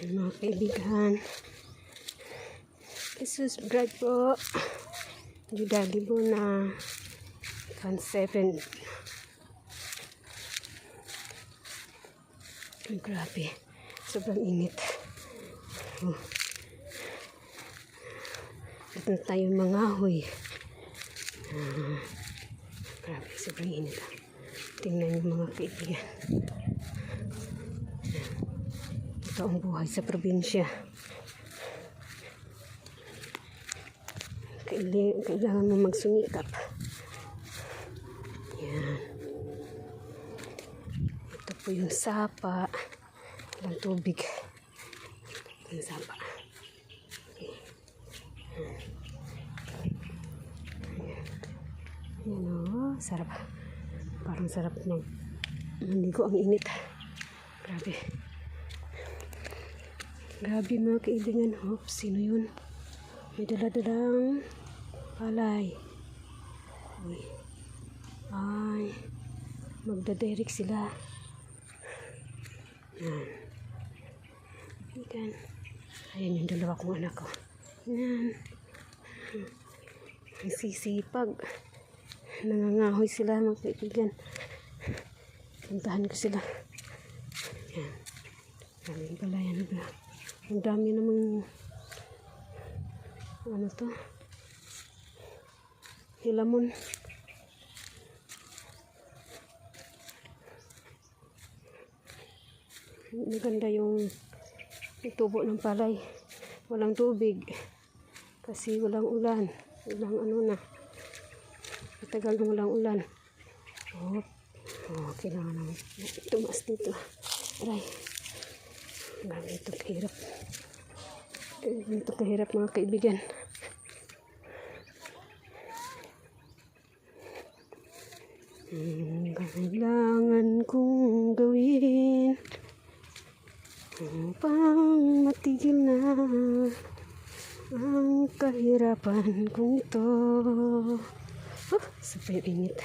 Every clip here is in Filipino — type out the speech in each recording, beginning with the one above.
Mga kaibigan, subscribe po. Judali po na 7. Grabe, sobrang init. Ito tayo mga ahoy. Grabe, sobrang init. Tingnan yung mga kaibigan. Ito ang buhay sa probinsya. Kailangan mo magsumikap. Yan. Ito po yung sapa. Walang tubig. Ito yung sapa. Okay. Yan o. Sarap. Parang sarap ng maligo. Ang init. Grabe. Grabe mga kaibigan. Oops, sino yun? May dala-dalang palay. Ay, magdadirect sila. Yan. Yan. Ayan yung dalawa kong anak ko. Yan. Ang sisipag. Nangangahoy sila mga kaibigan. Puntahan ko sila. Yan. Daming palayan na. Ang dami namang ano to? Hilamon. Maganda yung tubo ng palay. Walang tubig. Kasi walang ulan. Walang ano na. Matagal na walang ulan. Oh, kailangan naman tumas dito. Aray. Grabe ito kahirap. Ito kahirap mga kaibigan. Kailangan kong gawin upang matigil na ang kahirapan kong ito. Super init.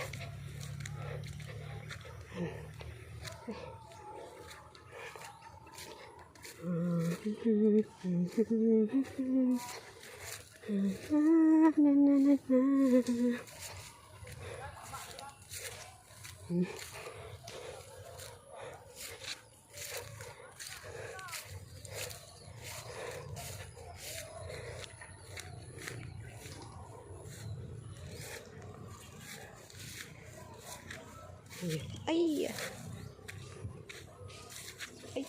Ay. Ay.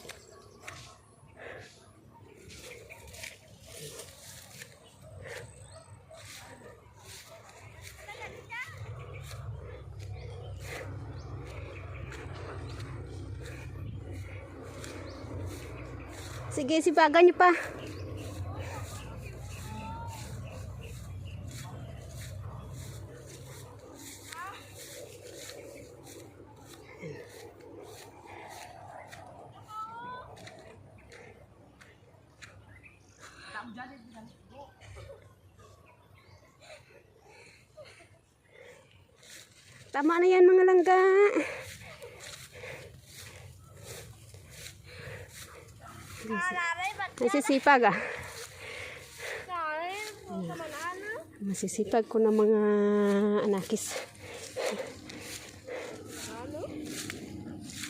Sige, sipagan niyo pa. Tama na yan mga langga. Nasisipag ah. Masisipag ko ng mga anakis.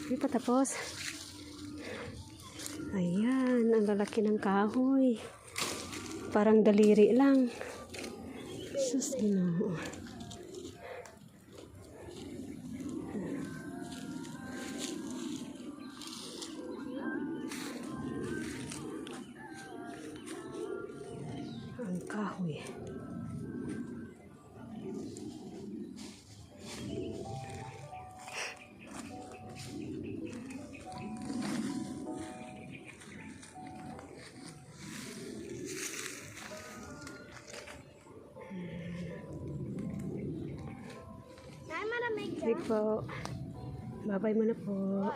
Hindi pa tapos. Ayan, ang lalaki ng kahoy. Parang daliri lang. Sus, Ginoo. Ang kahoy. Sige po. Bye-bye muna po.